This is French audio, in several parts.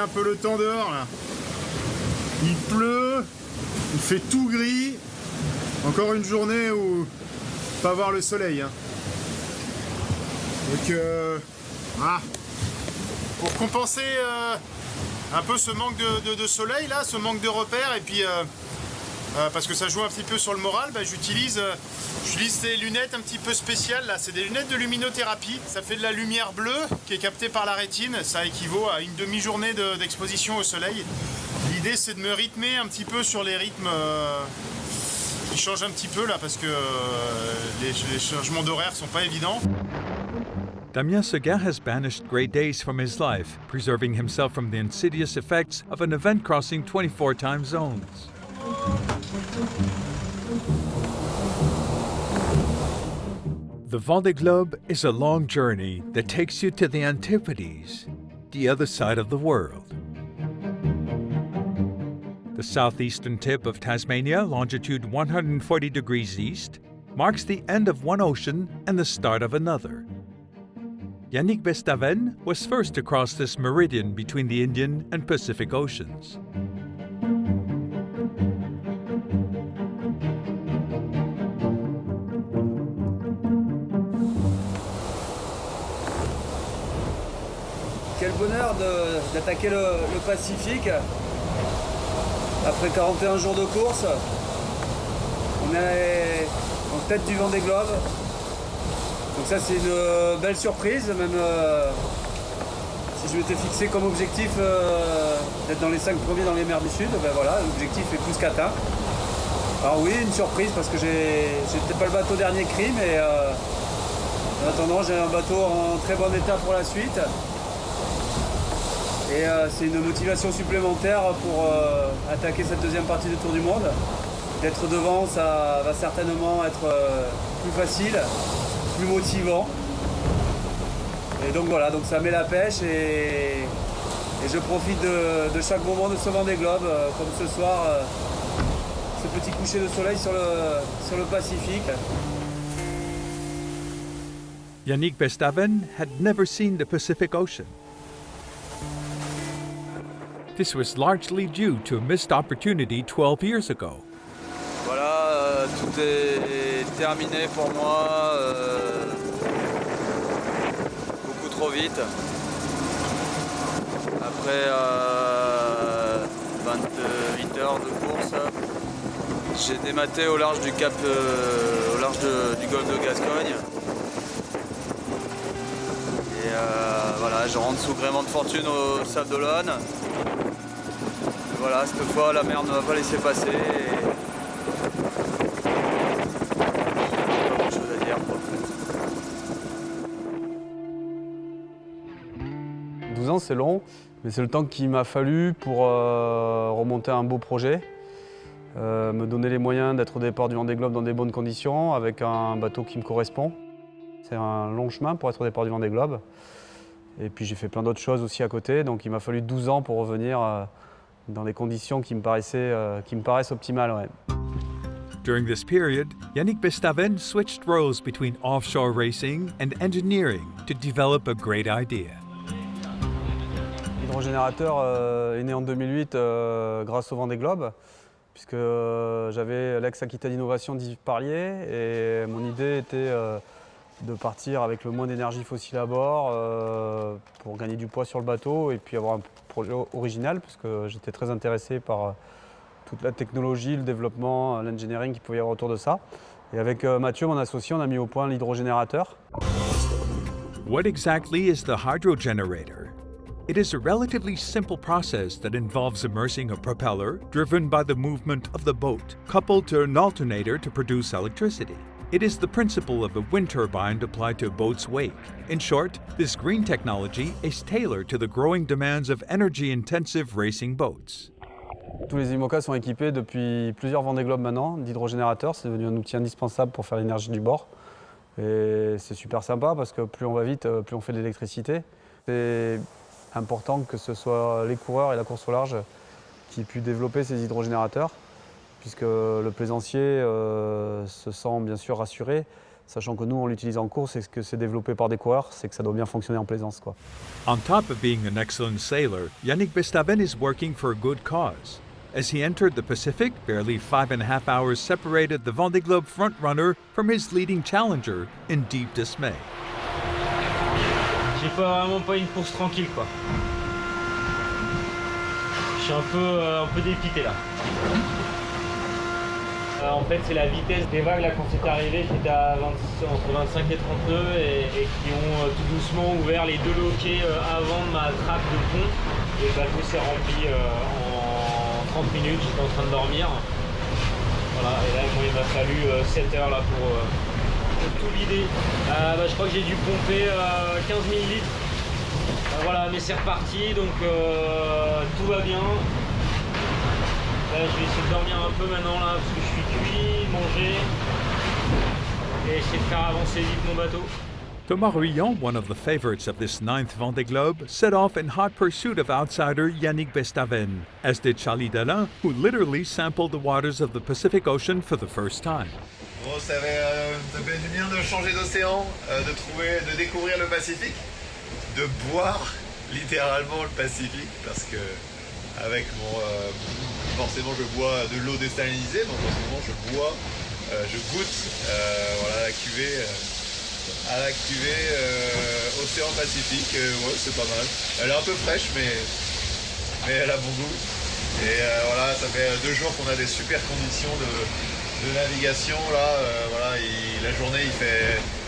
un peu le temps dehors là. Il pleut, il fait tout gris. Encore une journée où pas voir le soleil. Hein. Donc pour compenser un peu ce manque de soleil là, ce manque de repères, et puis parce que ça joue un petit peu sur le moral, j'utilise ces lunettes un petit peu spéciales là. C'est des lunettes de luminothérapie. Ça fait de la lumière bleue qui est captée par la rétine. Ça équivaut à une demi-journée d'exposition au soleil. L'idée c'est de me rythmer un petit peu sur les rythmes qui changent un petit peu là, parce que les changements d'horaire sont pas évidents. Damien Seguin has banished gray days from his life, preserving himself from the insidious effects of an event crossing 24 time zones. The Vendée Globe is a long journey that takes you to the Antipodes, the other side of the world. The southeastern tip of Tasmania, longitude 140 degrees east, marks the end of one ocean and the start of another. Yannick Bestaven was first to cross this meridian between the Indian and Pacific Oceans. Quel bonheur d'attaquer le Pacifique. Après 41 jours de course, on est en tête du Vendée Globe. Donc ça c'est une belle surprise, même si je m'étais fixé comme objectif d'être dans les 5 premiers dans les mers du Sud, voilà, l'objectif est plus qu'atteint. Alors oui, une surprise parce que j'étais pas le bateau dernier cri, mais en attendant j'ai un bateau en très bon état pour la suite. Et c'est une motivation supplémentaire pour attaquer cette deuxième partie du Tour du Monde. D'être devant, ça va certainement être plus facile, plus motivant. Et donc voilà, donc ça met la pêche et je profite de chaque moment de ce Vendée Globe, comme ce soir, ce petit coucher de soleil sur le Pacifique. Yannick Bestaven had never seen the Pacific Ocean. This was largely due to a missed opportunity 12 years ago. Voilà, tout est terminé pour moi, beaucoup trop vite. Après 28 heures de course, j'ai dématé au large du cap, du golfe de Gascogne. Et voilà, je rentre sous gréement de fortune au Sable d'Olonne. Voilà, cette fois la mer ne va pas laisser passer. Pas grand chose à dire en fait. 12 ans c'est long, mais c'est le temps qu'il m'a fallu pour remonter un beau projet. Me donner les moyens d'être au départ du Vendée Globe dans des bonnes conditions, avec un bateau qui me correspond. C'est un long chemin pour être au départ du Vendée Globe. Et puis j'ai fait plein d'autres choses aussi à côté, donc il m'a fallu 12 ans pour revenir dans des conditions qui me paraissent optimales. Ouais. During this period, Yannick Bestaven switched roles between offshore racing and engineering to develop a great idea. L'hydrogénérateur est né en 2008 grâce au Vendée Globe, puisque j'avais l'ex-Aquitaine Innovation d'Yves Parlier et mon idée était de partir avec le moins d'énergie fossile à bord pour gagner du poids sur le bateau et puis avoir un projet original, parce que j'étais très intéressé par toute la technologie, le développement, l'engineering qu'il pouvait y avoir autour de ça. Et avec Mathieu, mon associé, on a mis au point l'hydrogénérateur. What exactly is the hydrogenerator? It is a relatively simple process that involves immersing a propeller driven by the movement of the boat, coupled to an alternator to produce electricity. It is the principle of a wind turbine applied to a boat's wake. In short, this green technology is tailored to the growing demands of energy-intensive racing boats. Tous les IMOCA sont équipés depuis plusieurs Vendée Globe maintenant d'hydrogénérateurs. C'est devenu un outil indispensable pour faire l'énergie du bord. Et c'est super sympa parce que plus on va vite, plus on fait de l'électricité. C'est important que ce soit les coureurs et la course au large qui aient pu développer ces hydrogénérateurs, puisque le plaisancier se sent bien sûr rassuré sachant que nous, on l'utilise en course et que c'est développé par des coureurs, c'est que ça doit bien fonctionner en plaisance, quoi. On top of being an excellent sailor, Yannick Bestaven is working for a good cause. As he entered the Pacific, barely 5.5 hours separated the Vendée Globe frontrunner from his leading challenger in deep dismay. J'ai vraiment pas une course tranquille, quoi. Je suis un peu dépité là. En fait, c'est la vitesse des vagues là quand c'est arrivé, j'étais à entre 25 et 32 et qui ont tout doucement ouvert les 2 loquets avant de ma trappe de pont. Et le bateau s'est rempli en 30 minutes, j'étais en train de dormir. Voilà, et là moi, il m'a fallu 7 heures là pour tout vider. Je crois que j'ai dû pomper 15 000 litres. Voilà, mais c'est reparti, donc tout va bien. Là, je vais essayer de dormir un peu maintenant là, parce que je suis cuit, manger, et essayer de faire avancer vite mon bateau. Thomas Ruillon, one of the favorites of this 9th Vendée Globe, set off in hot pursuit of outsider Yannick Bestaven, as did Charlie Dalin, who literally sampled the waters of the Pacific Ocean for the first time. Bon, ça fait du bien de changer d'océan, de découvrir le Pacifique, de boire littéralement le Pacifique, parce que avec forcément je bois de l'eau désalinisée, donc en ce moment je bois, je goûte voilà, à la cuvée Océan Pacifique, ouais, c'est pas mal. Elle est un peu fraîche mais elle a bon goût. Et voilà, ça fait 2 jours qu'on a des super conditions de navigation là, voilà, la journée il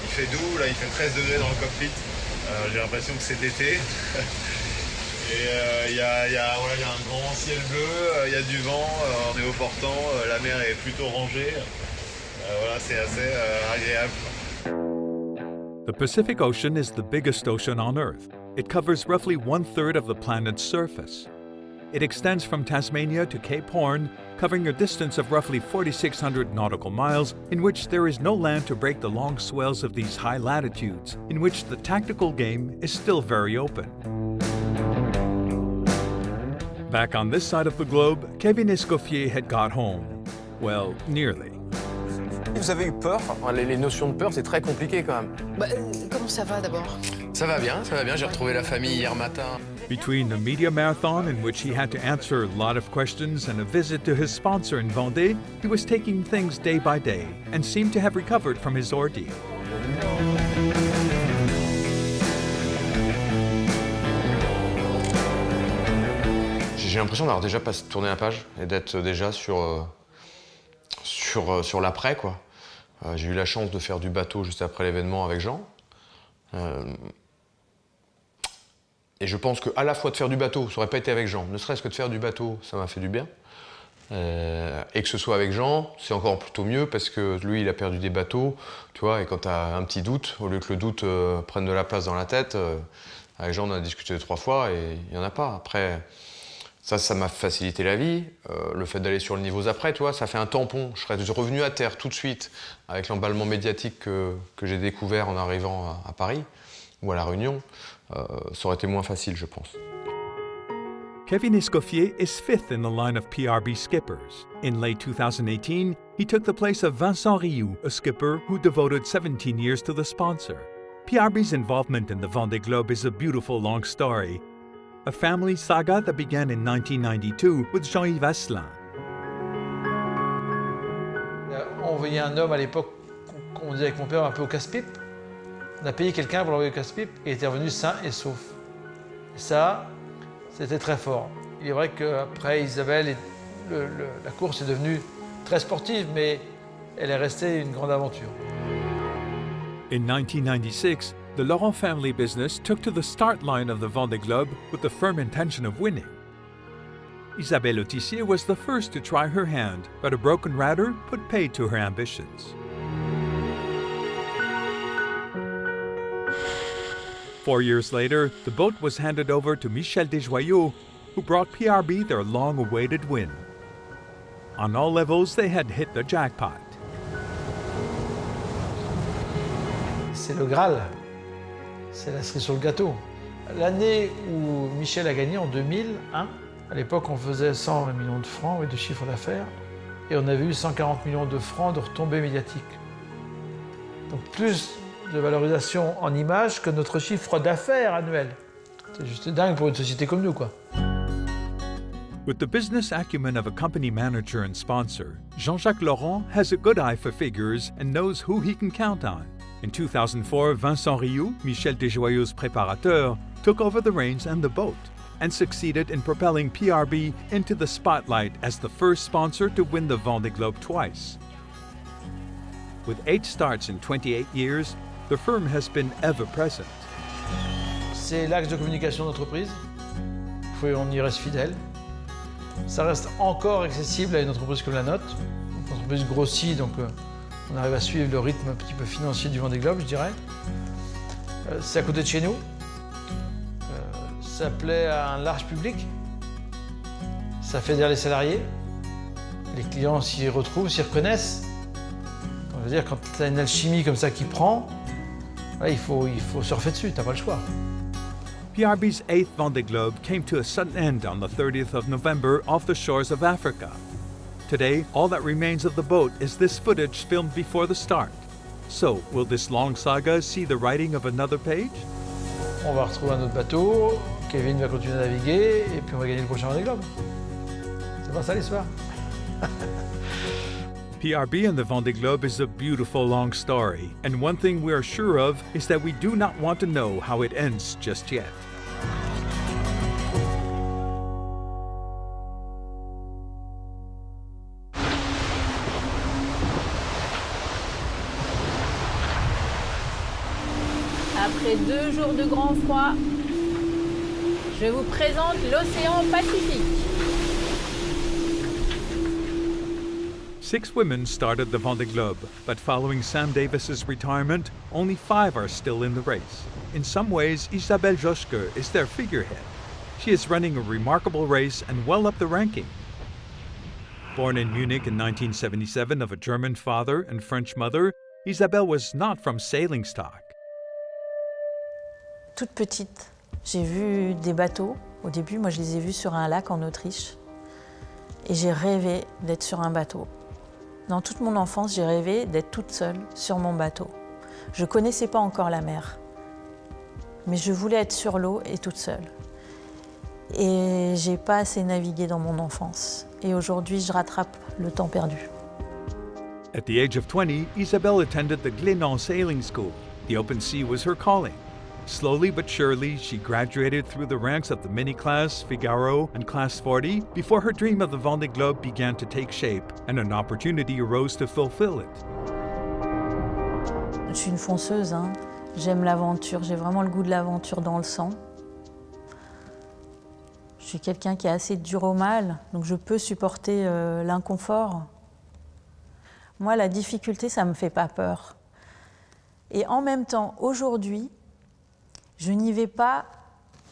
fait doux, là il fait 13 degrés dans le cockpit. J'ai l'impression que c'est d'été. Et il y a un grand ciel bleu, il y a du vent, on est au portant, la mer est plutôt rangée. Voilà, c'est assez agréable. The Pacific Ocean is the biggest ocean on Earth. It covers roughly 1/3 of the planet's surface. It extends from Tasmania to Cape Horn, covering a distance of roughly 4,600 nautical miles, in which there is no land to break the long swells of these high latitudes, in which the tactical game is still very open. Back on this side of the globe, Kevin Escoffier had got home. Well, nearly. Vous avez eu peur? Les notions de peur, c'est très compliqué quand même. Comment ça va d'abord? Ça va bien, j'ai retrouvé la famille hier matin. Between a media marathon in which he had to answer a lot of questions and a visit to his sponsor in Vendée, he was taking things day by day and seemed to have recovered from his ordeal. J'ai l'impression d'avoir déjà tourné la page et d'être déjà sur l'après, quoi. J'ai eu la chance de faire du bateau juste après l'événement avec Jean. Et je pense qu'à la fois de faire du bateau, ça n'aurait pas été avec Jean, ne serait-ce que de faire du bateau, ça m'a fait du bien. Et que ce soit avec Jean, c'est encore plutôt mieux parce que lui, il a perdu des bateaux, tu vois, et quand tu as un petit doute, au lieu que le doute prenne de la place dans la tête, avec Jean, on a discuté 3 fois et il n'y en a pas. Après, ça m'a facilité la vie. Le fait d'aller sur le niveau après, tu vois, ça fait un tampon. Je serais revenu à terre tout de suite avec l'emballement médiatique que j'ai découvert en arrivant à Paris ou à La Réunion. Ça aurait été moins facile, je pense. Kevin Escoffier is 5th in the line of PRB skippers. In late 2018, he took the place of Vincent Rioux, a skipper who devoted 17 years to the sponsor. PRB's involvement in the Vendée Globe is a beautiful long story, a family saga that began in 1992 with Jean-Yves Asselin. On voyait un homme à l'époque, on disait avec mon père, un peu au casse-pipe. On a payé quelqu'un pour l'envoyer au casse-pipe et il était revenu sain et sauf. Et ça, c'était très fort. Il est vrai qu'après Isabelle, la course est devenue très sportive, mais elle est restée une grande aventure. In 1996, the Laurent family business took to the start line of the Vendée Globe with the firm intention of winning. Isabelle Autissier was the first to try her hand, but a broken rudder put paid to her ambitions. 4 years later, the boat was handed over to Michel Desjoyaux, who brought PRB their long-awaited win. On all levels, they had hit the jackpot. C'est le Graal, c'est la cerise sur le gâteau. L'année où Michel a gagné, en 2001, à l'époque on faisait 120 millions de francs de chiffre d'affaires et on avait eu 140 millions de francs de retombées médiatiques. Donc plus de valorisation en images que notre chiffre d'affaires annuel. C'est juste dingue pour une société comme nous, quoi. With the business acumen of a company manager and sponsor, Jean-Jacques Laurent has a good eye for figures and knows who he can count on. In 2004, Vincent Rioux, Michel Desjoyaux's préparateur, took over the reins and the boat, and succeeded in propelling PRB into the spotlight as the first sponsor to win the Vendée Globe twice. With 8 starts in 28 years, the firm has been ever present. C'est l'axe de communication d'entreprise. On y reste fidèle. Ça reste encore accessible à une entreprise comme la nôtre. L'entreprise grossit, donc on arrive à suivre le rythme un petit peu financier du Vendée Globe, je dirais. C'est à côté de chez nous. Ça plaît à un large public. Ça fédère les salariés. Les clients s'y retrouvent, s'y reconnaissent. Donc, je veux dire, quand tu as une alchimie comme ça qui prend, là, il faut surfer dessus, tu n'as pas le choix. PRB's 8th Vendée Globe came to a sudden end on the 30th of November off the shores of Africa. Today, all that remains of the boat is this footage filmed before the start. So, will this long saga see the writing of another page? On va retrouver un autre bateau, Kevin va continuer à naviguer, et puis on va gagner le prochain Vendée Globe. C'est pas ça l'histoire. PRB and the Vendée Globe is a beautiful long story, and one thing we are sure of is that we do not want to know how it ends just yet. Après 2 jours de grand froid, je vous présente l'océan Pacifique. 6 women started the Vendée Globe, but following Sam Davis's retirement, only 5 are still in the race. In some ways, Isabelle Joschke is their figurehead. She is running a remarkable race and well up the ranking. Born in Munich in 1977 of a German father and French mother, Isabelle was not from sailing stock. Toute petite, j'ai vu des bateaux. Au début, moi, je les ai vus sur un lac en Autriche. Et j'ai rêvé d'être sur un bateau. Dans toute mon enfance, j'ai rêvé d'être toute seule sur mon bateau. Je ne connaissais pas encore la mer. Mais je voulais être sur l'eau et toute seule. Et j'ai pas assez navigué dans mon enfance. Et aujourd'hui, je rattrape le temps perdu. At the age of 20, Isabelle attended the Glénan Sailing School. The open sea was her calling. Slowly but surely, she graduated through the ranks of the mini-class, Figaro, and Class 40 before her dream of the Vendée Globe began to take shape and an opportunity arose to fulfill it. Je suis une fonceuse, hein. J'aime l'aventure, j'ai vraiment le goût de l'aventure dans le sang. Je suis quelqu'un qui est assez dur au mal, donc je peux supporter l'inconfort. Moi, la difficulté, ça ne me fait pas peur. Et en même temps, aujourd'hui, je n'y vais pas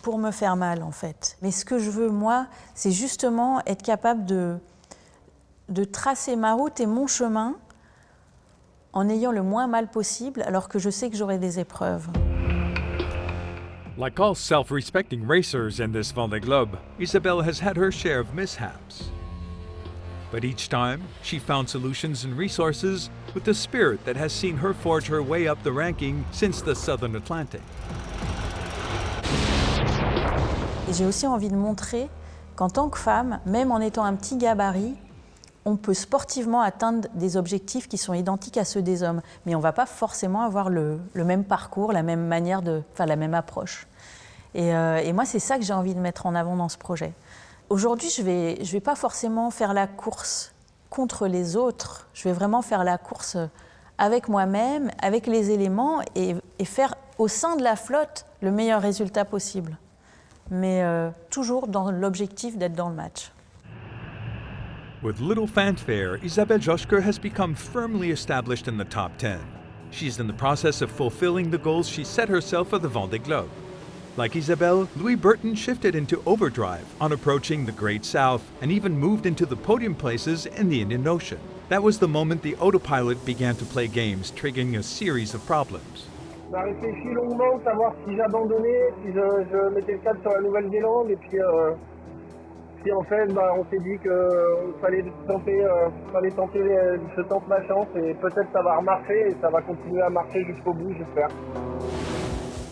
pour me faire mal, en fait. Mais ce que je veux, moi, c'est justement être capable de tracer ma route et mon chemin en ayant le moins mal possible, alors que je sais que j'aurai des épreuves. Like all self-respecting racers in this Vendée Globe, Isabelle has had her share of mishaps. But each time, she found solutions and resources with the spirit that has seen her forge her way up the ranking since the Southern Atlantic. Et j'ai aussi envie de montrer qu'en tant que femme, même en étant un petit gabarit, on peut sportivement atteindre des objectifs qui sont identiques à ceux des hommes. Mais on ne va pas forcément avoir le même parcours, la même manière la même approche. Et moi, c'est ça que j'ai envie de mettre en avant dans ce projet. Aujourd'hui, je vais pas forcément faire la course contre les autres. Je vais vraiment faire la course avec moi-même, avec les éléments et faire au sein de la flotte le meilleur résultat possible. Mais toujours dans l'objectif d'être dans le match. With little fanfare, Isabelle Joschke has become firmly established in the top 10. She's in the process of fulfilling the goals she set herself for the Vendée Globe. Like Isabelle, Louis Burton shifted into overdrive on approaching the Great South and even moved into the podium places in the Indian Ocean. That was the moment the autopilot began to play games, triggering a series of problems. On a réfléchi longuement, savoir si j'abandonnais, si je mettais le cap sur la Nouvelle-Zélande, et puis puis en fait, on s'est dit qu'il fallait tenter je tente ma chance et peut-être ça va remarcher et ça va continuer à marcher jusqu'au bout, j'espère.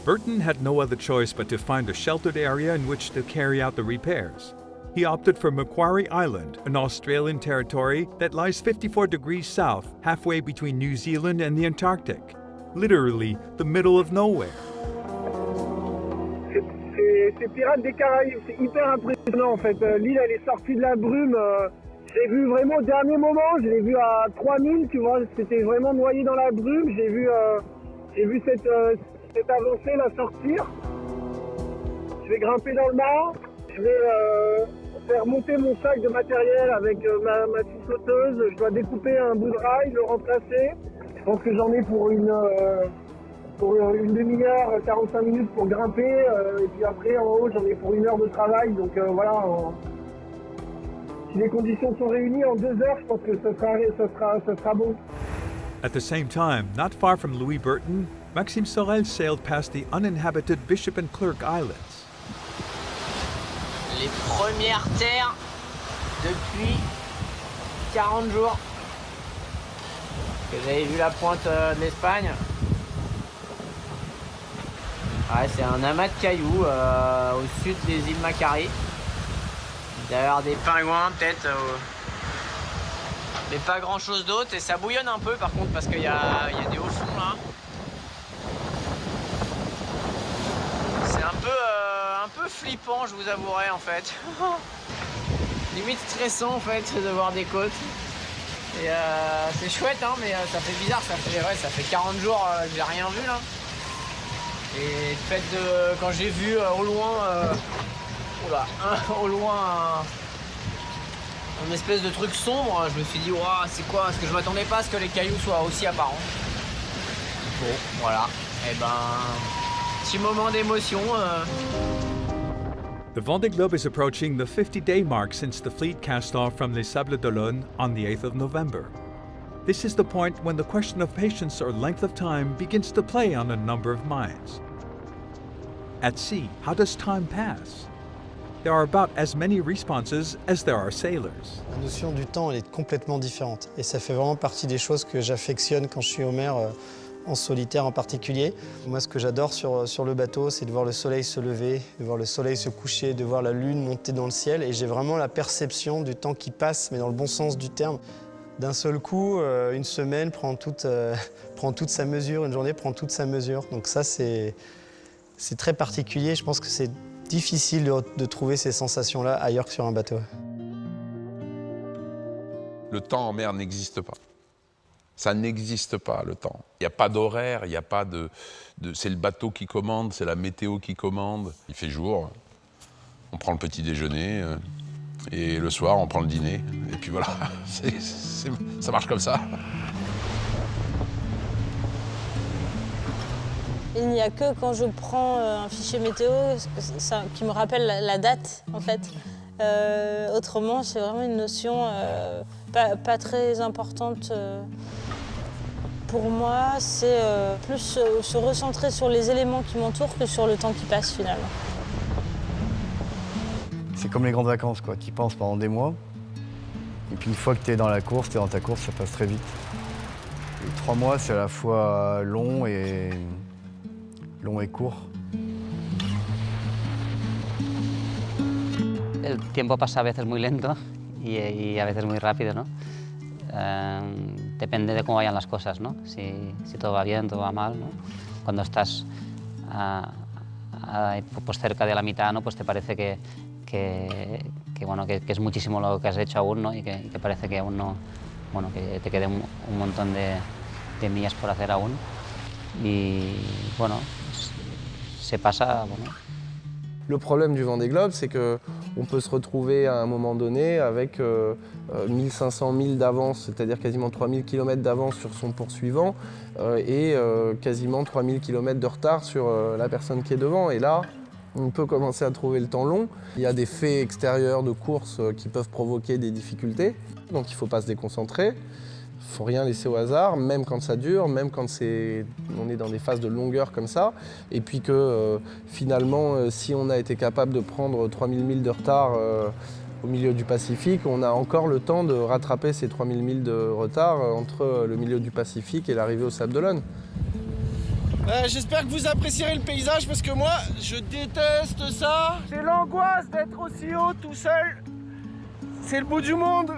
Burton had no other choice but to find a sheltered area in which to carry out the repairs. He opted for Macquarie Island, an Australian territory that lies 54 degrees south, halfway between New Zealand and the Antarctic. Literally, the middle of nowhere. C'est Pirates des Caraïbes, c'est hyper impressionnant en fait. L'île, elle est sortie de la brume. Je l'ai vu vraiment au dernier moment, je l'ai vu à 3000, tu vois, c'était vraiment noyé dans la brume. J'ai vu cette avancée là sortir. Je vais grimper dans le mât, je vais faire monter mon sac de matériel avec ma scie sauteuse. Je dois découper un bout de rail, le remplacer. Je pense que j'en ai pour une demi-heure, 45 minutes pour grimper, et puis après en haut j'en ai pour 1 heure de travail, donc voilà. Si les conditions sont réunies en 2 heures, je pense que ça sera bon. At the same time, not far from Louis Burton, Maxime Sorel sailed past the uninhabited Bishop and Clerk Islands. Les premières terres depuis 40 jours. Vous avez vu la pointe de l'Espagne? Ouais, c'est un amas de cailloux au sud des îles Macquarie. D'ailleurs des pingouins peut-être, mais pas grand chose d'autre. Et ça bouillonne un peu par contre parce qu'il y a des hauts fonds là. C'est un peu flippant, je vous avouerai en fait. Limite stressant en fait de voir des côtes. Et c'est chouette hein, mais ça fait bizarre, ça fait 40 jours que j'ai rien vu là. Et le fait de quand j'ai vu au loin un espèce de truc sombre, je me suis dit waouh, c'est quoi? Parce que je m'attendais pas à ce que les cailloux soient aussi apparents. Bon, voilà. Et petit moment d'émotion. The Vendée Globe is approaching the 50-day mark since the fleet cast off from Les Sables d'Olonne on the 8th of November. This is the point when the question of patience or length of time begins to play on a number of minds. At sea, how does time pass? There are about as many responses as there are sailors. La notion du temps, elle est complètement différente. Et ça fait vraiment partie des choses que j'affectionne quand je suis au mer, en solitaire en particulier. Moi, ce que j'adore sur le bateau, c'est de voir le soleil se lever, de voir le soleil se coucher, de voir la lune monter dans le ciel. Et j'ai vraiment la perception du temps qui passe, mais dans le bon sens du terme. D'un seul coup, une semaine prend toute sa mesure, une journée prend toute sa mesure. Donc ça, c'est très particulier. Je pense que c'est difficile de trouver ces sensations-là ailleurs que sur un bateau. Le temps en mer n'existe pas. Ça n'existe pas, le temps. Il n'y a pas d'horaire, il n'y a pas de... C'est le bateau qui commande, c'est la météo qui commande. Il fait jour, on prend le petit déjeuner, et le soir, on prend le dîner. Et puis voilà, ça marche comme ça. Il n'y a que quand je prends un fichier météo qui me rappelle la date, en fait. Autrement, c'est vraiment une notion pas très importante. Pour moi, c'est plus se recentrer sur les éléments qui m'entourent que sur le temps qui passe, finalement. C'est comme les grandes vacances, quoi. Tu y penses pendant des mois. Et puis une fois que tu es dans la course, tu es dans ta course, ça passe très vite. Et 3 mois, c'est à la fois long et court. El tiempo pasa a veces muy lento y a veces muy rápido, ¿no? Depende de cómo vayan las cosas, ¿no? Si todo va bien, todo va mal, ¿no? Cuando estás pues cerca de la mitad, ¿no? Pues te parece que es muchísimo lo que has hecho aún, ¿no? Y que parece que aún no, bueno, que te quede un montón de millas por hacer aún. Y bueno, se pasa, bueno. Le problème du Vendée Globe, c'est qu'on peut se retrouver à un moment donné avec 1500 milles d'avance, c'est-à-dire quasiment 3000 km d'avance sur son poursuivant et quasiment 3000 km de retard sur la personne qui est devant. Et là, on peut commencer à trouver le temps long. Il y a des faits extérieurs de course qui peuvent provoquer des difficultés, donc il ne faut pas se déconcentrer. Il ne faut rien laisser au hasard, même quand ça dure, même quand on est dans des phases de longueur comme ça. Et puis que finalement, si on a été capable de prendre 3000 milles de retard au milieu du Pacifique, on a encore le temps de rattraper ces 3000 milles de retard entre le milieu du Pacifique et l'arrivée au Sable d'Olonne. J'espère que vous apprécierez le paysage parce que moi, je déteste ça. C'est l'angoisse d'être aussi haut tout seul. C'est le bout du monde.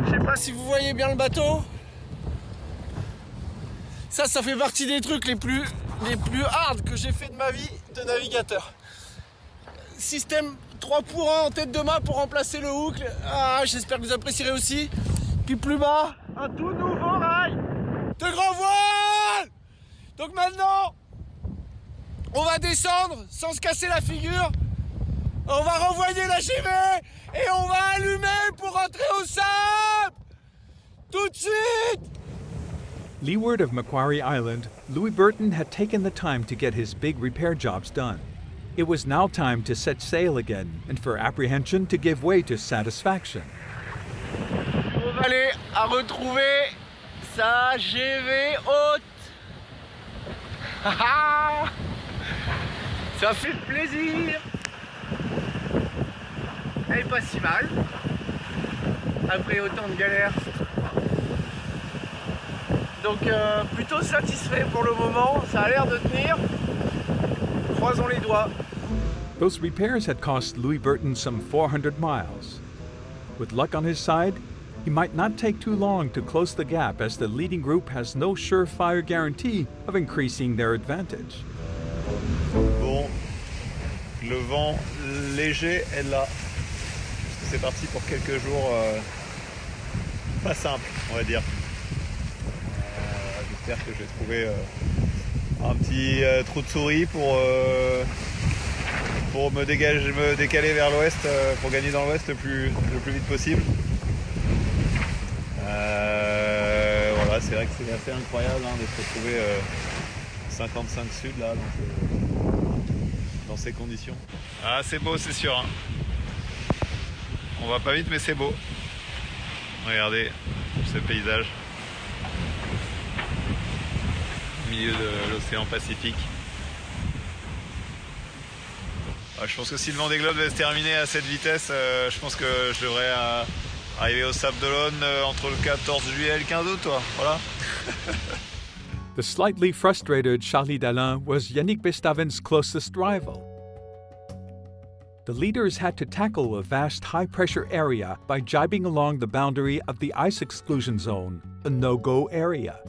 Je sais pas si vous voyez bien le bateau. Ça fait partie des trucs les plus hard que j'ai fait de ma vie de navigateur. Système 3 pour 1 en tête de mât pour remplacer le hook. Ah, j'espère que vous apprécierez aussi. Puis plus bas, un tout nouveau rail de grand voile. Donc maintenant, on va descendre sans se casser la figure. On va renvoyer la JV et on va allumer pour rentrer au sable. Tout de suite. Leeward of Macquarie Island, Louis Burton had taken the time to get his big repair jobs done. It was now time to set sail again and for apprehension to give way to satisfaction. On va aller à retrouver sa GV haute. Ça fait plaisir. Elle est pas si mal. Après autant de galères. Donc plutôt satisfait pour le moment. Ça a l'air de tenir. Croisons les doigts. Those repairs had cost Louis Burton some 400 miles. With luck on his side, he might not take too long to close the gap as the leading group has no surefire guarantee of increasing their advantage. Bon, le vent léger est là. C'est parti pour quelques jours pas simples, on va dire. J'espère que je vais trouver un petit trou de souris pour me décaler vers l'ouest, pour gagner dans l'ouest le plus vite possible. Voilà, c'est vrai que c'est assez incroyable d'être retrouvé 55 sud là, dans ces conditions. Ah, c'est beau, c'est sûr. Hein. On va pas vite, mais c'est beau. Regardez ce paysage au milieu de l'océan Pacifique. Je pense que si le Vendée Globe devait se terminer à cette vitesse, je pense que je devrais arriver au Sable d'Olonne entre le 14 juillet et le 15 août. Voilà. The slightly frustrated Charlie Dalin was Yannick Bestaven's closest rival. The leaders had to tackle a vast high-pressure area by jibing along the boundary of the ice exclusion zone, a no-go area.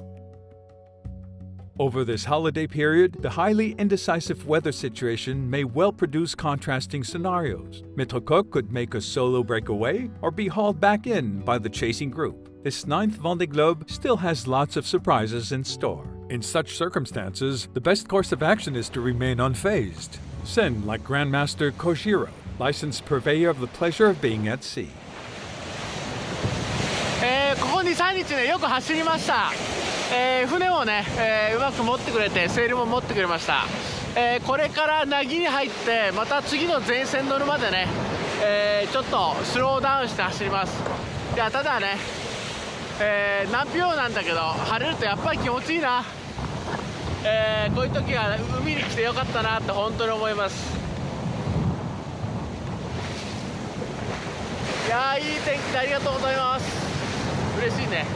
Over this holiday period, the highly indecisive weather situation may well produce contrasting scenarios. Maître Coq could make a solo breakaway or be hauled back in by the chasing group. This 9th Vendée Globe still has lots of surprises in store. In such circumstances, the best course of action is to remain unfazed. Send like Grandmaster Kojiro, licensed purveyor of the pleasure of being at sea. ここ2、3日ね、よく走りました。船もね、うまく持ってくれて、セールも持ってくれました。これから凪に入って、また次の前線乗るまでね、ちょっとスローダウンして走ります。いや、ただね、南氷なんだけど、晴れるとやっぱり気持ちいいな。こういう時は海に来てよかったなって本当に思います。いやー、いい天気でありがとうございます。嬉しいね。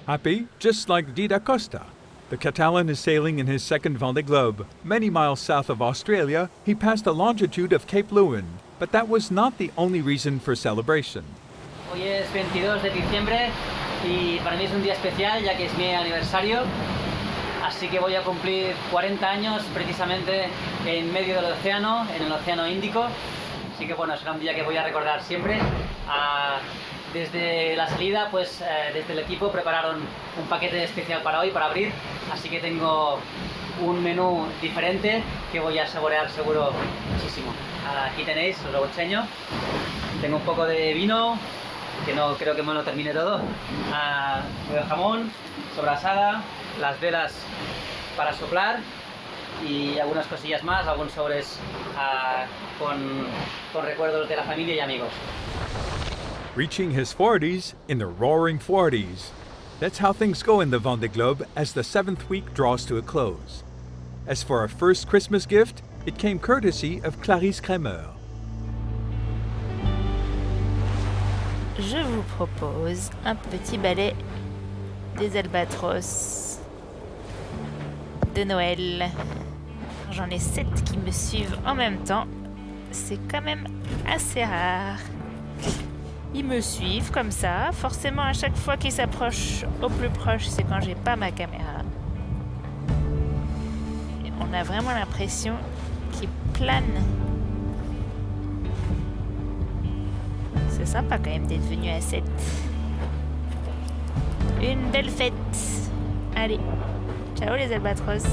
Happy, just like Dida Costa. The Catalan is sailing in his second Vendée Globe. Many miles south of Australia, he passed the longitude of Cape Lewin, but that was not the only reason for celebration. Hoy es 22 de diciembre y para mí es un día especial ya que es mi aniversario, así que voy a cumplir 40 años precisamente en medio del océano, en el Océano Índico, así que bueno, será un día que voy a recordar siempre. Desde la salida, pues desde el equipo prepararon un paquete especial para hoy, para abrir, así que tengo un menú diferente que voy a saborear seguro muchísimo. Aquí tenéis, os lo enseño. Tengo un poco de vino, que no creo que me lo termine todo. De jamón, sobrasada, las velas para soplar y algunas cosillas más, algunos sobres con recuerdos de la familia y amigos. Reaching his 40s in the roaring 40s. That's how things go in the Vendée Globe as the 7th week draws to a close. As for our first Christmas gift, It came courtesy of Clarisse Kremer. Je vous propose un petit ballet des albatros de Noël. J'en ai 7 qui me suivent en même temps. C'est quand même assez rare. Ils me suivent comme ça. Forcément, à chaque fois qu'ils s'approchent au plus proche, c'est quand j'ai pas ma caméra. Et on a vraiment l'impression qu'ils planent. C'est sympa quand même d'être venu à 7. Une belle fête. Allez, ciao les albatros.